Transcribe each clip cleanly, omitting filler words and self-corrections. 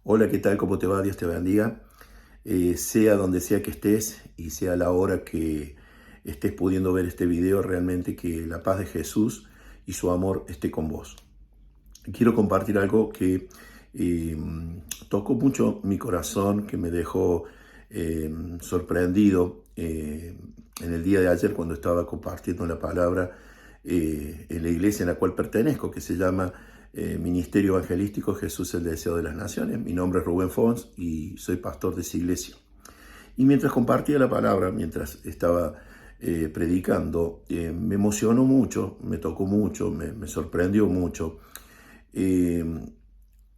Hola, ¿qué tal? ¿Cómo te va? Dios te bendiga. Sea donde sea que estés y sea la hora que estés pudiendo ver este video, realmente que la paz de Jesús y su amor esté con vos. Quiero compartir algo que eh, tocó mucho mi corazón, que me dejó sorprendido en el día de ayer cuando estaba compartiendo la palabra en la iglesia en la cual pertenezco, que se llama Ministerio Evangelístico Jesús el Deseo de las Naciones. Mi nombre es Rubén Fons y soy pastor de esa iglesia. Y mientras compartía la palabra, mientras estaba predicando, me emocionó mucho, me tocó mucho, me sorprendió mucho, eh,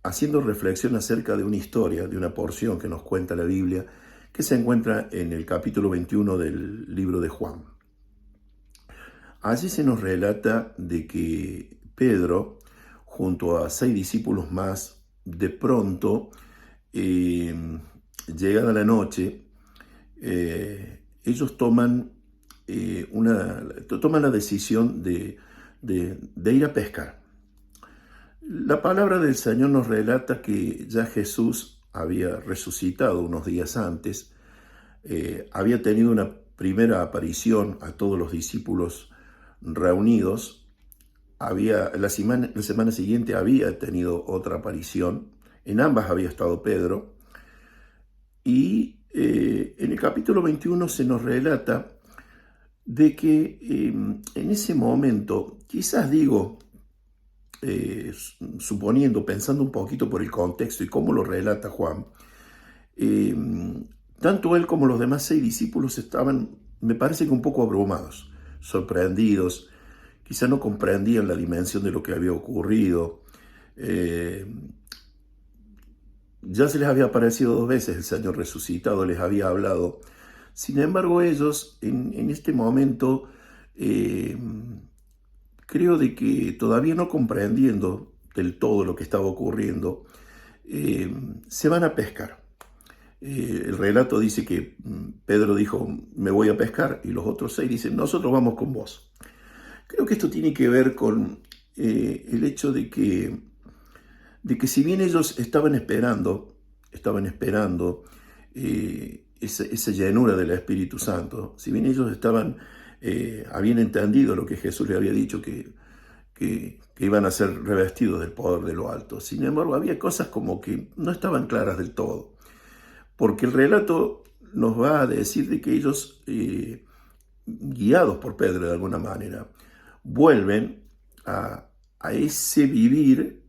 haciendo reflexión acerca de una historia, de una porción que nos cuenta la Biblia, que se encuentra en el capítulo 21 del libro de Juan. Allí se nos relata de que Pedro, junto a 6 discípulos más, de pronto, llegada la noche, ellos toman la decisión de ir a pescar. La palabra del Señor nos relata que ya Jesús había resucitado unos días antes, había tenido una primera aparición a todos los discípulos reunidos, la semana siguiente había tenido otra aparición, en ambas había estado Pedro, y en el capítulo 21 se nos relata de que en ese momento, quizás digo, suponiendo, pensando un poquito por el contexto y cómo lo relata Juan, eh, tanto él como los demás 6 discípulos estaban, me parece que un poco abrumados, sorprendidos, quizá no comprendían la dimensión de lo que había ocurrido. Ya se les había aparecido 2 veces el Señor resucitado, les había hablado. Sin embargo, ellos en este momento, creo de que todavía no comprendiendo del todo lo que estaba ocurriendo, se van a pescar. El relato dice que Pedro dijo, me voy a pescar, y los otros 6 dicen, nosotros vamos con vos. Creo que esto tiene que ver con el hecho de que si bien ellos estaban esperando esa llenura del Espíritu Santo, si bien ellos habían entendido lo que Jesús les había dicho, que iban a ser revestidos del poder de lo alto, sin embargo había cosas como que no estaban claras del todo, porque el relato nos va a decir de que ellos, guiados por Pedro de alguna manera, vuelven a ese vivir,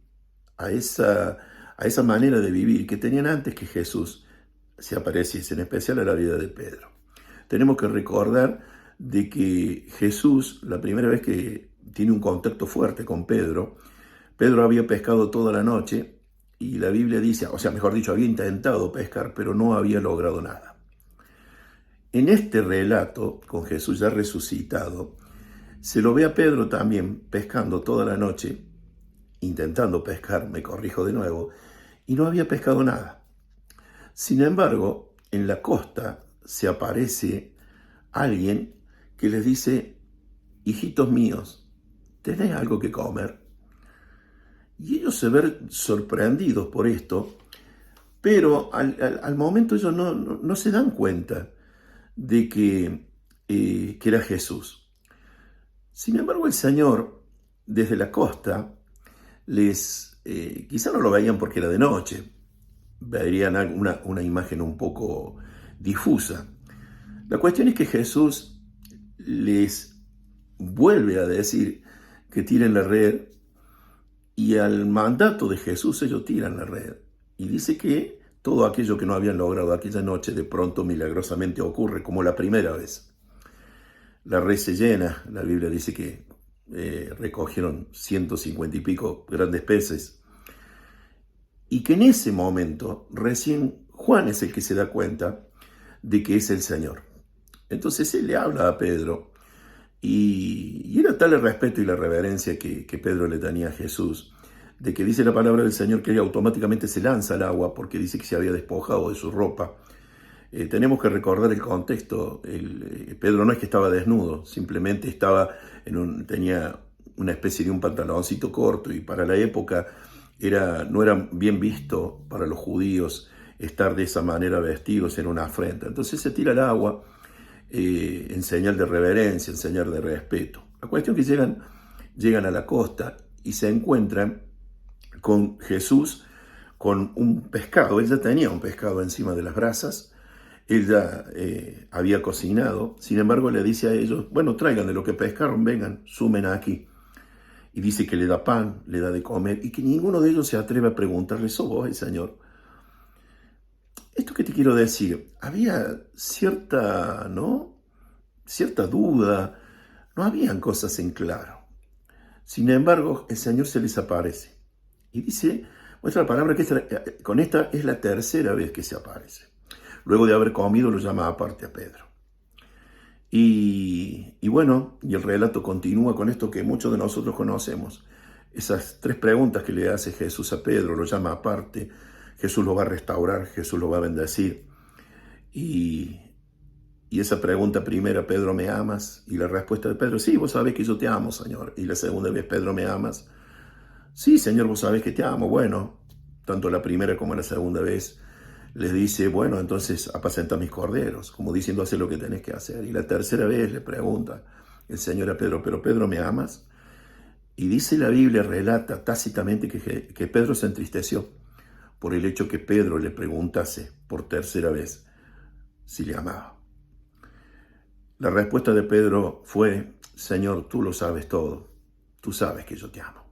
a esa manera de vivir que tenían antes que Jesús se apareciese, en especial a la vida de Pedro. Tenemos que recordar de que Jesús, la primera vez que tiene un contacto fuerte con Pedro, Pedro había pescado toda la noche y la Biblia dice, o sea, mejor dicho, había intentado pescar, pero no había logrado nada. En este relato, con Jesús ya resucitado, se lo ve a Pedro también pescando toda la noche, intentando pescar, me corrijo de nuevo, y no había pescado nada. Sin embargo, en la costa se aparece alguien que les dice, hijitos míos, ¿tenés algo que comer? Y ellos se ven sorprendidos por esto, pero al momento ellos no se dan cuenta de que era Jesús. Sin embargo, el Señor, desde la costa, quizá no lo veían porque era de noche, verían una imagen un poco difusa. La cuestión es que Jesús les vuelve a decir que tiren la red, y al mandato de Jesús ellos tiran la red. Y dice que todo aquello que no habían logrado aquella noche de pronto milagrosamente ocurre como la primera vez. La red se llena, la Biblia dice que recogieron 150 y pico grandes peces, y que en ese momento recién Juan es el que se da cuenta de que es el Señor. Entonces él le habla a Pedro, y era tal el respeto y la reverencia que Pedro le tenía a Jesús, de que dice la palabra del Señor que él automáticamente se lanza al agua porque dice que se había despojado de su ropa. Tenemos que recordar el contexto. Pedro no es que estaba desnudo, simplemente tenía una especie de un pantaloncito corto, y para la época no era bien visto para los judíos estar de esa manera vestidos en una afrenta. Entonces se tira al agua en señal de reverencia, en señal de respeto. La cuestión es que llegan a la costa y se encuentran con Jesús con un pescado. Él ya tenía un pescado encima de las brasas, él ya había cocinado. Sin embargo, le dice a ellos, bueno, traigan de lo que pescaron, vengan, sumen aquí. Y dice que le da pan, le da de comer, y que ninguno de ellos se atreve a preguntarle, ¿sos vos el Señor? Esto que te quiero decir, había cierta, ¿no? Cierta duda, no habían cosas en claro. Sin embargo, el Señor se les aparece. Y dice, muestra la palabra que con esta es la tercera vez que se aparece. Luego de haber comido, lo llama aparte a Pedro. Y bueno, y el relato continúa con esto que muchos de nosotros conocemos. Esas 3 preguntas que le hace Jesús a Pedro, lo llama aparte, Jesús lo va a restaurar, Jesús lo va a bendecir. Y esa pregunta primera, Pedro, ¿me amas? Y la respuesta de Pedro, sí, vos sabés que yo te amo, Señor. Y la segunda vez, Pedro, ¿me amas? Sí, Señor, vos sabés que te amo. Bueno, tanto la primera como la segunda vez les dice, bueno, entonces apacenta mis corderos, como diciendo, hace lo que tenés que hacer. Y la tercera vez le pregunta el Señor a Pedro, ¿pero Pedro, me amas? Y dice la Biblia, relata tácitamente que Pedro se entristeció por el hecho que Pedro le preguntase por tercera vez si le amaba. La respuesta de Pedro fue, Señor, tú lo sabes todo, tú sabes que yo te amo.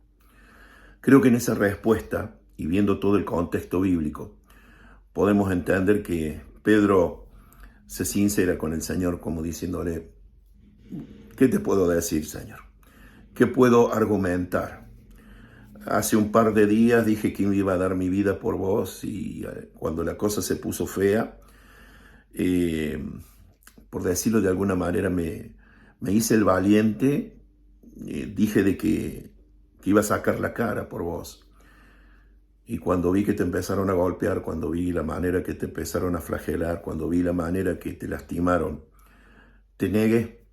Creo que en esa respuesta, y viendo todo el contexto bíblico, podemos entender que Pedro se sincera con el Señor como diciéndole, ¿qué te puedo decir, Señor? ¿Qué puedo argumentar? Hace un par de días dije que iba a dar mi vida por vos y cuando la cosa se puso fea, por decirlo de alguna manera, me hice el valiente, dije de que iba a sacar la cara por vos. Y cuando vi que te empezaron a golpear, cuando vi la manera que te empezaron a flagelar, cuando vi la manera que te lastimaron, te negué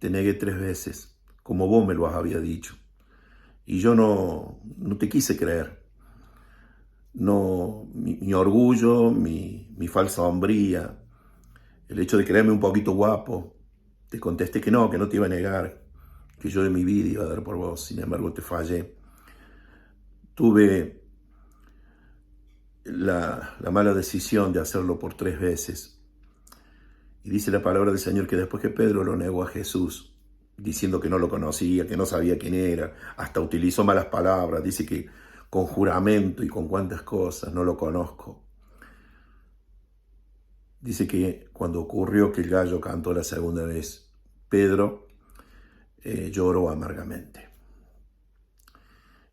3 veces, como vos me lo había dicho. Y yo no te quise creer. No, mi orgullo, mi falsa hombría, el hecho de creerme un poquito guapo, te contesté que no te iba a negar, que yo de mi vida iba a dar por vos. Sin embargo, te fallé. Tuve la mala decisión de hacerlo por 3 veces. Y dice la palabra del Señor que después que Pedro lo negó a Jesús, diciendo que no lo conocía, que no sabía quién era, hasta utilizó malas palabras, dice que con juramento y con cuantas cosas, no lo conozco. Dice que cuando ocurrió que el gallo cantó la segunda vez, Pedro lloró amargamente.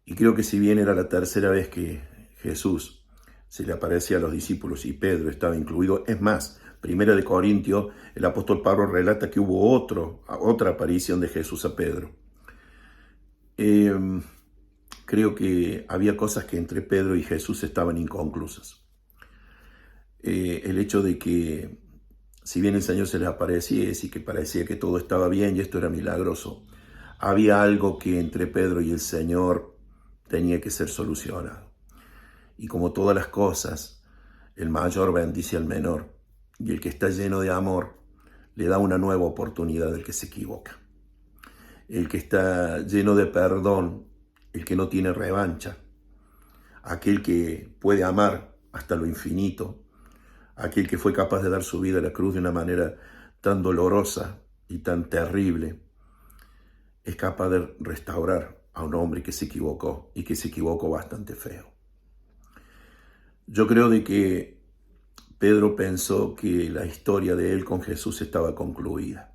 Y creo que si bien era la tercera vez que Jesús se le aparecía a los discípulos y Pedro estaba incluido, es más, Primera de Corintios, el apóstol Pablo relata que hubo otra aparición de Jesús a Pedro. Creo que había cosas que entre Pedro y Jesús estaban inconclusas. El hecho de que, si bien el Señor se les apareciese y que parecía que todo estaba bien y esto era milagroso, había algo que entre Pedro y el Señor tenía que ser solucionado. Y como todas las cosas, el mayor bendice al menor, y el que está lleno de amor le da una nueva oportunidad al que se equivoca. El que está lleno de perdón, el que no tiene revancha, aquel que puede amar hasta lo infinito, aquel que fue capaz de dar su vida a la cruz de una manera tan dolorosa y tan terrible, es capaz de restaurar a un hombre que se equivocó y que se equivocó bastante feo. Yo creo de que Pedro pensó que la historia de él con Jesús estaba concluida.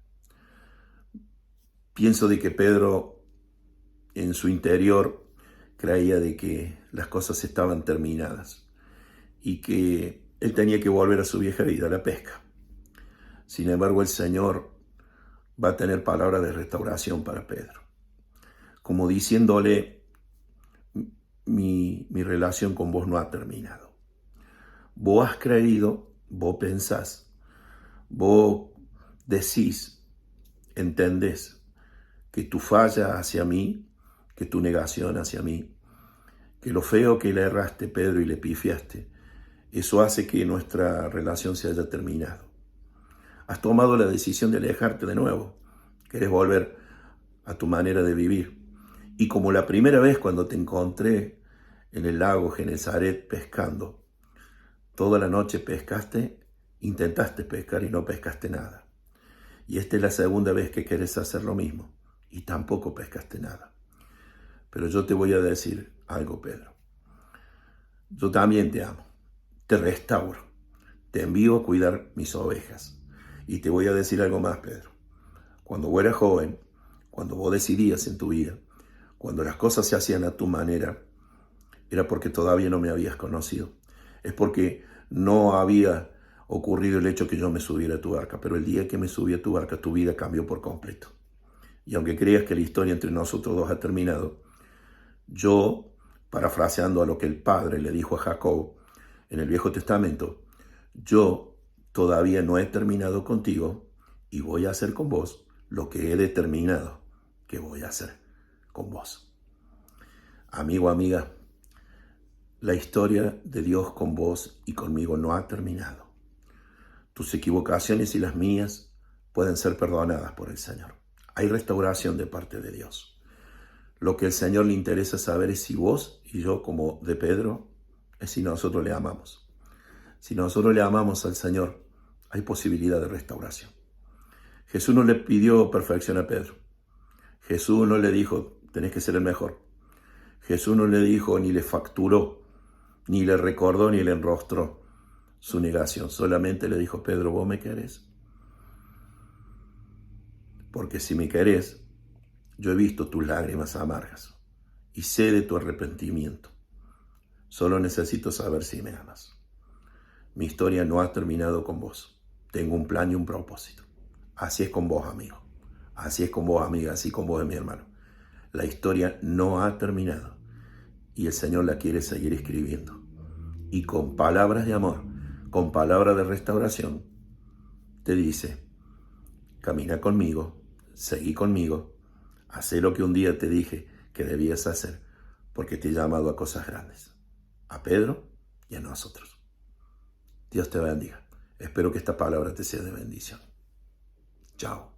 Pienso de que Pedro en su interior creía de que las cosas estaban terminadas y que él tenía que volver a su vieja vida, a la pesca. Sin embargo, el Señor va a tener palabras de restauración para Pedro, como diciéndole, mi relación con vos no ha terminado. Vos has creído, vos pensás, vos decís, entendés que tu falla hacia mí, que tu negación hacia mí, que lo feo que le erraste, Pedro, y le pifiaste, eso hace que nuestra relación se haya terminado. Has tomado la decisión de alejarte de nuevo. Querés volver a tu manera de vivir. Y como la primera vez cuando te encontré en el lago Genesaret pescando, toda la noche pescaste, intentaste pescar y no pescaste nada. Y esta es la segunda vez que querés hacer lo mismo y tampoco pescaste nada. Pero yo te voy a decir algo, Pedro. Yo también te amo, te restauro, te envío a cuidar mis ovejas. Y te voy a decir algo más, Pedro. Cuando vos eras joven, cuando vos decidías en tu vida, cuando las cosas se hacían a tu manera, era porque todavía no me habías conocido. Es porque no había ocurrido el hecho que yo me subiera a tu barca, pero el día que me subí a tu barca, tu vida cambió por completo. Y aunque creas que la historia entre nosotros dos ha terminado, yo, parafraseando a lo que el Padre le dijo a Jacob en el Viejo Testamento, yo todavía no he terminado contigo y voy a hacer con vos lo que he determinado que voy a hacer con vos. Amigo, amiga, la historia de Dios con vos y conmigo no ha terminado. Tus equivocaciones y las mías pueden ser perdonadas por el Señor. Hay restauración de parte de Dios. Lo que al Señor le interesa saber es si vos y yo, como de Pedro, es si nosotros le amamos. Si nosotros le amamos al Señor, hay posibilidad de restauración. Jesús no le pidió perfección a Pedro. Jesús no le dijo, tenés que ser el mejor. Jesús no le dijo, ni le facturó, ni le recordó, ni le enrostró su negación. Solamente le dijo, Pedro, ¿vos me querés? Porque si me querés, yo he visto tus lágrimas amargas y sé de tu arrepentimiento. Solo necesito saber si me amas. Mi historia no ha terminado con vos. Tengo un plan y un propósito. Así es con vos, amigo. Así es con vos, amiga. Así con vos, mi hermano. La historia no ha terminado y el Señor la quiere seguir escribiendo. Y con palabras de amor, con palabras de restauración, te dice, camina conmigo, seguí conmigo, haz lo que un día te dije que debías hacer, porque te he llamado a cosas grandes. A Pedro y a nosotros. Dios te bendiga. Espero que esta palabra te sea de bendición. Chao.